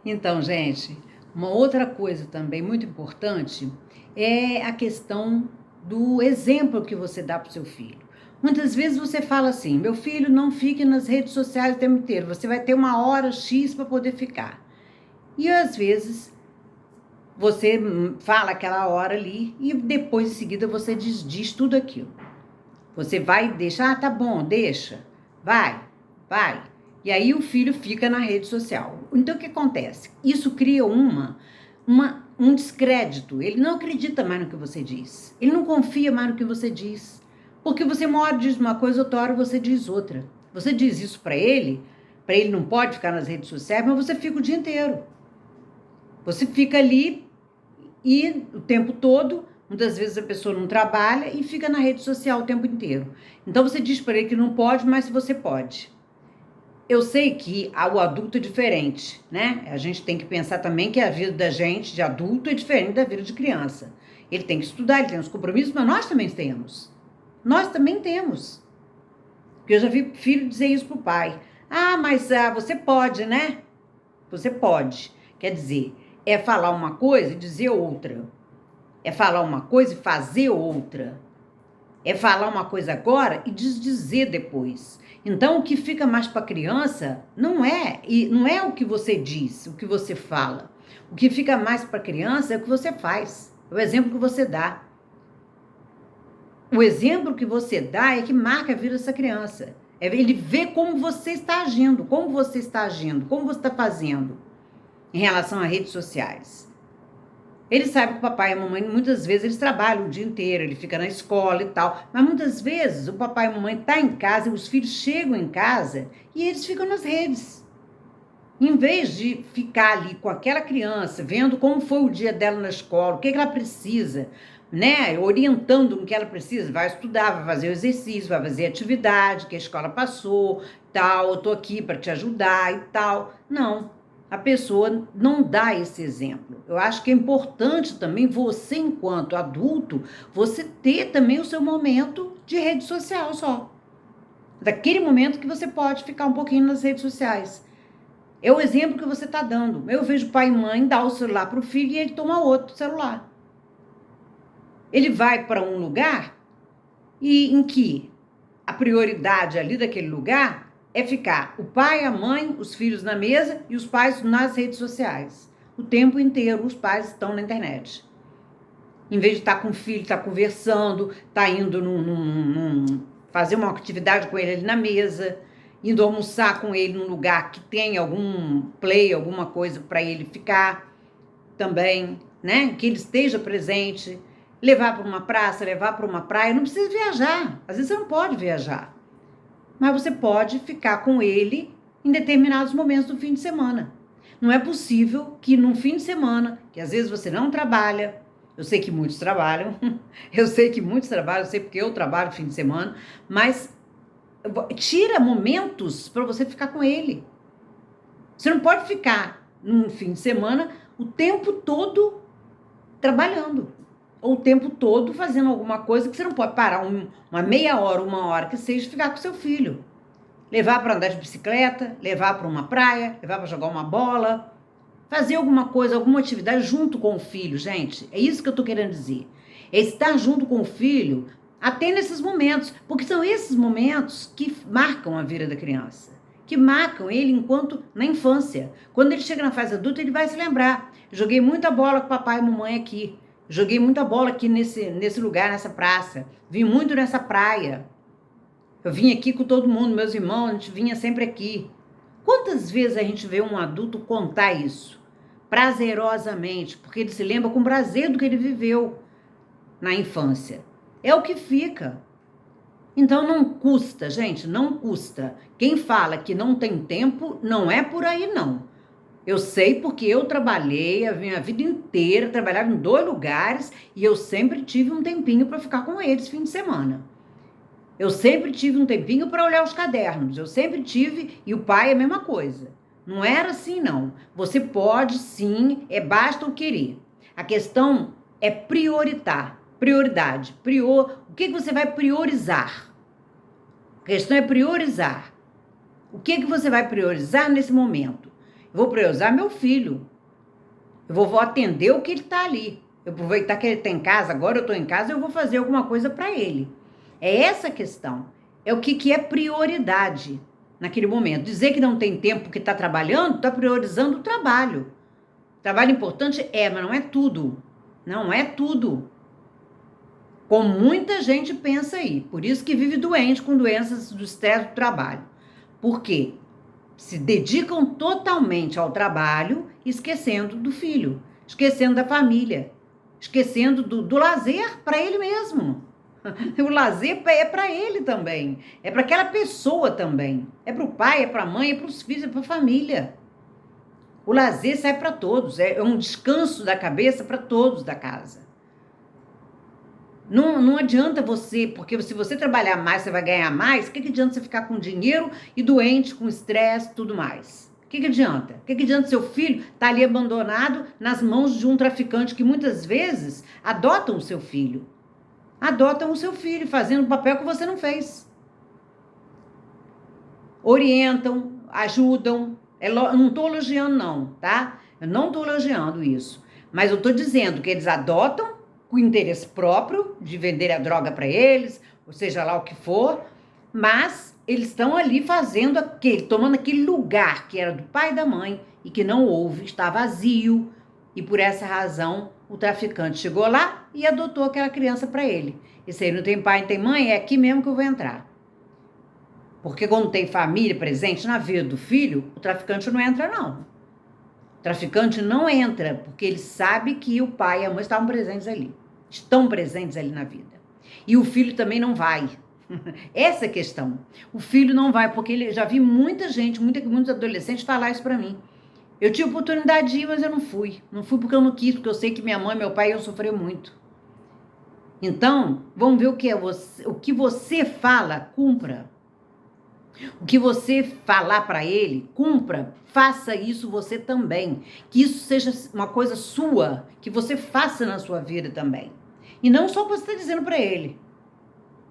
Então, gente, uma outra coisa também muito importante é a questão do exemplo que você dá para o seu filho. Muitas vezes você fala assim: meu filho, não fique nas redes sociais o tempo inteiro, você vai ter uma hora X para poder ficar. E às vezes você fala aquela hora ali e depois em seguida você diz tudo aquilo. Você vai deixar, tá bom, deixa, vai. E aí o filho fica na rede social. Então o que acontece? Isso cria um descrédito. Ele não acredita mais no que você diz. Ele não confia mais no que você diz. Porque você uma hora diz uma coisa, outra hora você diz outra. Você diz isso para ele não pode ficar nas redes sociais, mas você fica o dia inteiro. Você fica ali e o tempo todo, muitas vezes a pessoa não trabalha e fica na rede social o tempo inteiro. Então você diz para ele que não pode, mas você pode. Eu sei que o adulto é diferente, né? A gente tem que pensar também que a vida da gente, de adulto, é diferente da vida de criança. Ele tem que estudar, ele tem os compromissos, mas nós também temos. Nós também temos. Porque eu já vi filho dizer isso pro pai. Mas você pode, né? Você pode. Quer dizer, é falar uma coisa e dizer outra. É falar uma coisa e fazer outra. É falar uma coisa agora e desdizer depois. Então, o que fica mais para a criança não é o que você diz, o que você fala. O que fica mais para a criança é o que você faz, é o exemplo que você dá. O exemplo que você dá é que marca a vida dessa criança. Ele vê como você está agindo, como você está fazendo em relação às redes sociais. Ele sabe que o papai e a mamãe, muitas vezes, eles trabalham o dia inteiro, ele fica na escola e tal. Mas muitas vezes o papai e a mamãe estão em casa e os filhos chegam em casa e eles ficam nas redes. Em vez de ficar ali com aquela criança, vendo como foi o dia dela na escola, o que ela precisa, né? Orientando o que ela precisa, vai estudar, vai fazer o exercício, vai fazer a atividade que a escola passou, tal, eu tô aqui para te ajudar e tal. Não. A pessoa não dá esse exemplo. Eu acho que é importante também você, enquanto adulto, você ter também o seu momento de rede social só. Daquele momento que você pode ficar um pouquinho nas redes sociais. É o exemplo que você está dando. Eu vejo pai e mãe dar o celular para o filho e ele toma outro celular. Ele vai para um lugar em que a prioridade ali daquele lugar é ficar o pai, a mãe, os filhos na mesa e os pais nas redes sociais. O tempo inteiro os pais estão na internet. Em vez de estar com o filho, estar conversando, estar indo fazer uma atividade com ele ali na mesa, indo almoçar com ele num lugar que tem algum play, alguma coisa para ele ficar também, né? Que ele esteja presente, levar para uma praça, levar para uma praia. Não precisa viajar. Às vezes você não pode viajar. Mas você pode ficar com ele em determinados momentos do fim de semana. Não é possível que num fim de semana, que às vezes você não trabalha, eu sei que muitos trabalham, eu sei porque eu trabalho fim de semana, mas tira momentos para você ficar com ele. Você não pode ficar num fim de semana o tempo todo trabalhando. Ou o tempo todo fazendo alguma coisa que você não pode parar uma meia hora, uma hora que seja, ficar com seu filho. Levar para andar de bicicleta, levar para uma praia, levar para jogar uma bola, fazer alguma coisa, alguma atividade junto com o filho, gente. É isso que eu estou querendo dizer. É estar junto com o filho até nesses momentos, porque são esses momentos que marcam a vida da criança, que marcam ele enquanto na infância. Quando ele chega na fase adulta, ele vai se lembrar. Joguei muita bola com papai e mamãe aqui. Joguei muita bola aqui nesse lugar, nessa praça. Vim muito nessa praia. Eu vim aqui com todo mundo, meus irmãos, a gente vinha sempre aqui. Quantas vezes a gente vê um adulto contar isso? Prazerosamente, porque ele se lembra com prazer do que ele viveu na infância. É o que fica. Então não custa, gente, não custa. Quem fala que não tem tempo, não é por aí, não. Eu sei porque eu trabalhei a minha vida inteira, trabalhava em 2 lugares e eu sempre tive um tempinho para ficar com eles fim de semana. Eu sempre tive um tempinho para olhar os cadernos, eu sempre tive, e o pai é a mesma coisa. Não era assim, não. Você pode, sim, basta o querer. A questão é prioridade. O que você vai priorizar? A questão é priorizar. O que você vai priorizar nesse momento? Eu vou priorizar meu filho. Eu vou atender o que ele está ali. Eu aproveitar que ele está em casa, agora eu estou em casa, eu vou fazer alguma coisa para ele. É essa a questão. É o que é prioridade naquele momento. Dizer que não tem tempo porque está trabalhando, está priorizando o trabalho. Trabalho importante mas não é tudo. Não é tudo. Como muita gente pensa aí. Por isso que vive doente com doenças do estresse do trabalho. Por quê? Se dedicam totalmente ao trabalho, esquecendo do filho, esquecendo da família, esquecendo do lazer para ele mesmo. O lazer é para ele também, é para aquela pessoa também, é para o pai, é para a mãe, é para os filhos, é para a família. O lazer sai para todos, é um descanso da cabeça para todos da casa. Não adianta você, porque se você trabalhar mais, você vai ganhar mais, o que adianta você ficar com dinheiro e doente, com estresse e tudo mais? O que adianta? O que adianta seu filho estar ali abandonado nas mãos de um traficante que muitas vezes adotam o seu filho? Adotam o seu filho, fazendo o papel que você não fez. Orientam, ajudam. Não estou elogiando não, tá? Eu não estou elogiando isso. Mas eu estou dizendo que eles adotam com interesse próprio de vender a droga para eles, ou seja lá o que for, mas eles estão ali fazendo tomando aquele lugar que era do pai e da mãe e que não houve, está vazio, e por essa razão o traficante chegou lá e adotou aquela criança para ele. Esse aí não tem pai, não tem mãe, é aqui mesmo que eu vou entrar. Porque quando tem família presente na vida do filho, o traficante não entra não. O traficante não entra porque ele sabe que o pai e a mãe estão presentes ali na vida. E o filho também não vai. Essa é a questão. O filho não vai, porque já vi muita gente, muitos adolescentes falar isso pra mim. Eu tive oportunidade de ir, mas eu não fui. Não fui porque eu não quis, porque eu sei que minha mãe, meu pai iam sofrer muito. Então, vamos ver o que você fala, cumpra. O que você falar para ele, cumpra, faça isso você também. Que isso seja uma coisa sua, que você faça na sua vida também. E não só você está dizendo para ele.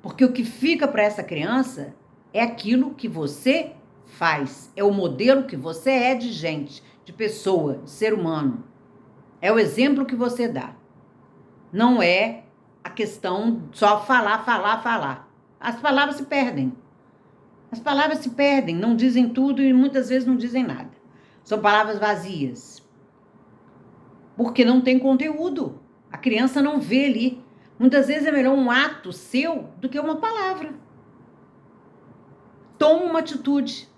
Porque o que fica para essa criança é aquilo que você faz. É o modelo que você é de gente, de pessoa, de ser humano. É o exemplo que você dá. Não é a questão só falar. As palavras se perdem. As palavras se perdem, não dizem tudo e muitas vezes não dizem nada. São palavras vazias. Porque não tem conteúdo. A criança não vê ali. Muitas vezes é melhor um ato seu do que uma palavra. Toma uma atitude.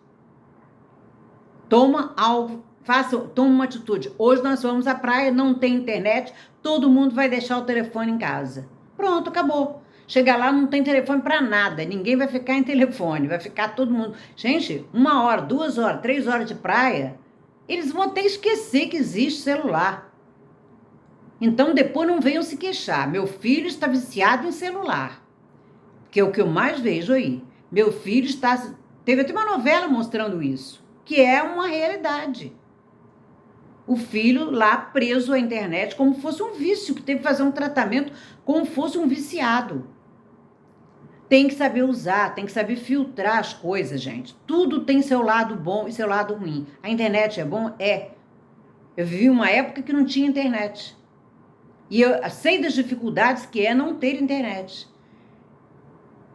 Toma algo. Toma uma atitude. Hoje nós vamos à praia, não tem internet, todo mundo vai deixar o telefone em casa. Pronto, acabou. Chegar lá, não tem telefone para nada, ninguém vai ficar em telefone, vai ficar todo mundo... Gente, 1 hora, 2 horas, 3 horas de praia, eles vão até esquecer que existe celular. Então, depois não venham se queixar. Meu filho está viciado em celular, que é o que eu mais vejo aí. Meu filho está... Teve até uma novela mostrando isso, que é uma realidade. O filho lá preso à internet como fosse um vício, que teve que fazer um tratamento como fosse um viciado. Tem que saber usar, tem que saber filtrar as coisas, gente. Tudo tem seu lado bom e seu lado ruim. A internet é bom? É. Eu vivi uma época que não tinha internet. E eu sei das dificuldades que é não ter internet.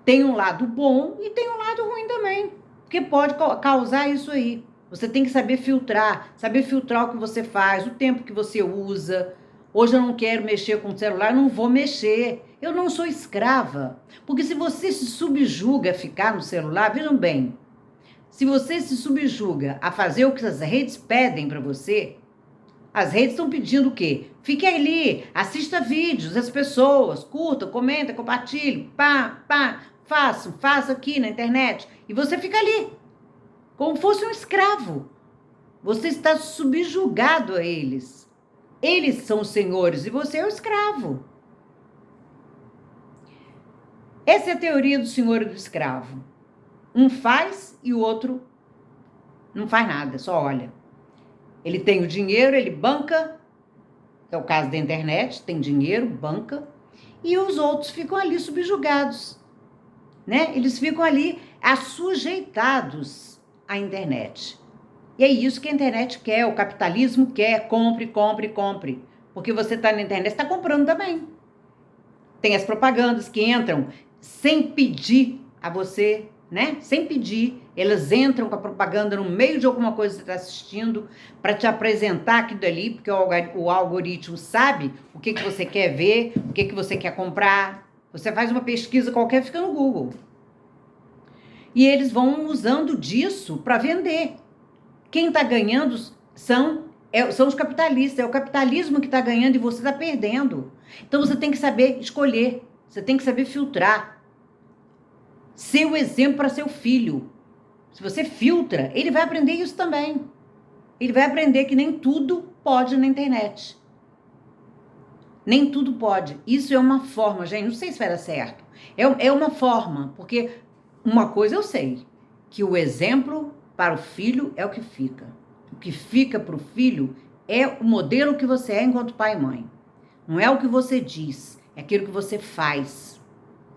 Tem um lado bom e tem um lado ruim também. Porque pode causar isso aí. Você tem que saber filtrar o que você faz, o tempo que você usa. Hoje eu não quero mexer com o celular, não vou mexer. Eu não sou escrava. Porque se você se subjuga a ficar no celular, vejam bem, se você se subjuga a fazer o que as redes pedem para você, as redes estão pedindo o quê? Fique ali, assista vídeos das pessoas, curta, comenta, compartilhe, faça aqui na internet. E você fica ali, como fosse um escravo. Você está subjugado a eles. Eles são os senhores e você é o escravo. Essa é a teoria do senhor e do escravo. Um faz e o outro não faz nada, só olha. Ele tem o dinheiro, ele banca, é o caso da internet, tem dinheiro, banca, e os outros ficam ali subjugados, né? Eles ficam ali assujeitados à internet. E é isso que a internet quer, o capitalismo quer, compre, compre, compre. Porque você está na internet, você está comprando também. Tem as propagandas que entram sem pedir a você, né? Sem pedir, elas entram com a propaganda no meio de alguma coisa que você está assistindo para te apresentar aquilo ali, porque o algoritmo sabe o que você quer ver, o que você quer comprar. Você faz uma pesquisa qualquer, fica no Google. E eles vão usando disso para vender. Quem está ganhando são os capitalistas. É o capitalismo que está ganhando e você está perdendo. Então você tem que saber escolher. Você tem que saber filtrar. Ser o exemplo para seu filho. Se você filtra, ele vai aprender isso também. Ele vai aprender que nem tudo pode na internet. Nem tudo pode. Isso é uma forma, gente. Não sei se vai dar certo. É uma forma, porque uma coisa eu sei, que o exemplo para o filho é o que fica. O que fica para o filho é o modelo que você é enquanto pai e mãe. Não é o que você diz, é aquilo que você faz.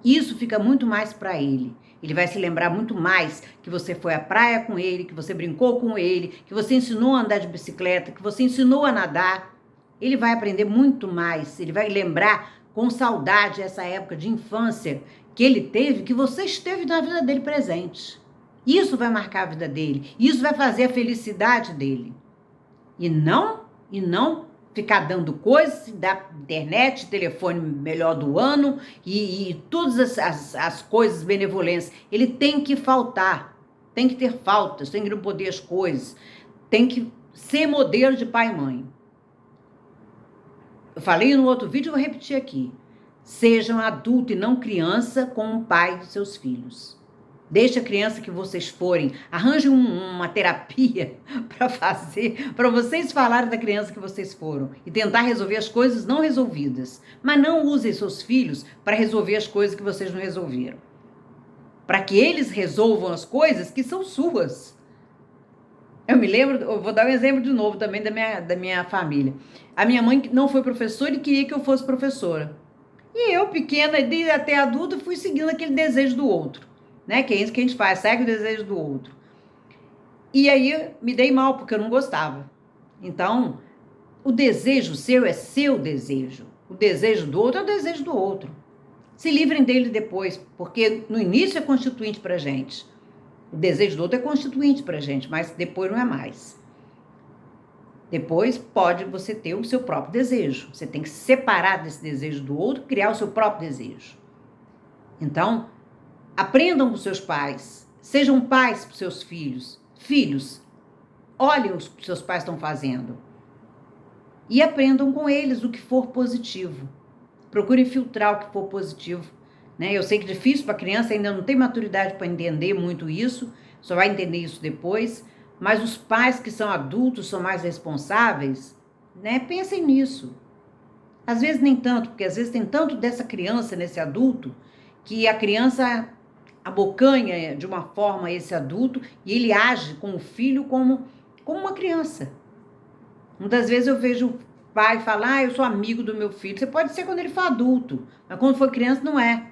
Isso fica muito mais para ele. Ele vai se lembrar muito mais que você foi à praia com ele, que você brincou com ele, que você ensinou a andar de bicicleta, que você ensinou a nadar. Ele vai aprender muito mais, ele vai lembrar com saudade essa época de infância que ele teve, que você esteve na vida dele presente. Isso vai marcar a vida dele, isso vai fazer a felicidade dele. E não ficar dando coisas da internet, telefone melhor do ano e todas as coisas benevolentes. Ele tem que faltar, tem que ter faltas, tem que não poder as coisas, tem que ser modelo de pai e mãe. Eu falei no outro vídeo, eu vou repetir aqui. Sejam adulto e não criança com o pai dos seus filhos. Deixe a criança que vocês forem, arranje uma terapia para fazer, para vocês falarem da criança que vocês foram e tentar resolver as coisas não resolvidas. Mas não usem seus filhos para resolver as coisas que vocês não resolveram. Para que eles resolvam as coisas que são suas. Eu me lembro, eu vou dar um exemplo de novo também da minha família. A minha mãe não foi professora e queria que eu fosse professora. E eu, pequena, desde até adulta, fui seguindo aquele desejo do outro. Né? Que é isso que a gente faz, segue o desejo do outro. E aí me dei mal, porque eu não gostava. Então, o desejo seu é seu desejo. O desejo do outro é o desejo do outro. Se livrem dele depois, porque no início é constituinte pra gente. O desejo do outro é constituinte pra gente, mas depois não é mais. Depois pode você ter o seu próprio desejo. Você tem que se separar desse desejo do outro, criar o seu próprio desejo. Então, aprendam com seus pais, sejam pais para os seus filhos. Filhos, olhem o que seus pais estão fazendo e aprendam com eles o que for positivo. Procurem filtrar o que for positivo. Né? Eu sei que é difícil para a criança, ainda não tem maturidade para entender muito isso, só vai entender isso depois, mas os pais que são adultos, são mais responsáveis, né? Pensem nisso. Às vezes nem tanto, porque às vezes tem tanto dessa criança nesse adulto, que a criança abocanha de uma forma esse adulto e ele age com o filho como uma criança. Muitas vezes eu vejo o pai falar, eu sou amigo do meu filho. Você pode ser quando ele for adulto, mas quando for criança não é.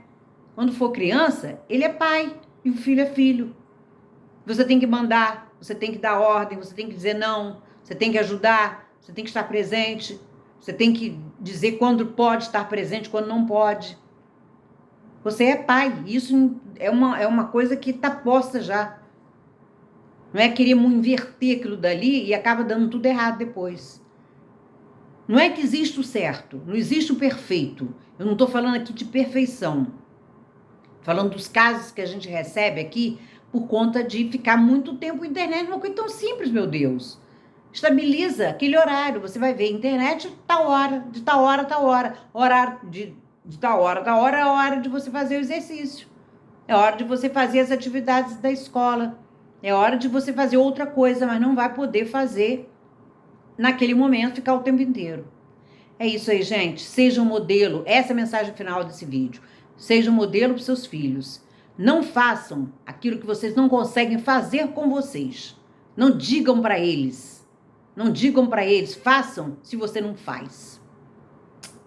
Quando for criança, ele é pai e o filho é filho. Você tem que mandar, você tem que dar ordem, você tem que dizer não, você tem que ajudar, você tem que estar presente, você tem que dizer quando pode estar presente, quando não pode. Você é pai, isso é uma coisa que está posta já. Não é querer inverter aquilo dali e acaba dando tudo errado depois. Não é que existe o certo, não existe o perfeito. Eu não estou falando aqui de perfeição. Falando dos casos que a gente recebe aqui por conta de ficar muito tempo na internet. Uma coisa tão simples, meu Deus. Estabiliza aquele horário, você vai ver internet tal hora, de tal hora, tal hora. Horário de tal hora é a hora de você fazer o exercício. É hora de você fazer as atividades da escola. É hora de você fazer outra coisa, mas não vai poder fazer naquele momento, ficar o tempo inteiro. É isso aí, gente. Seja um modelo. Essa é a mensagem final desse vídeo. Seja um modelo para os seus filhos. Não façam aquilo que vocês não conseguem fazer com vocês. Não digam para eles. Não digam para eles. Façam se você não faz.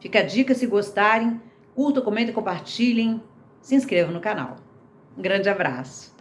Fica a dica, se gostarem, curtam, comentem, compartilhem, se inscrevam no canal. Um grande abraço.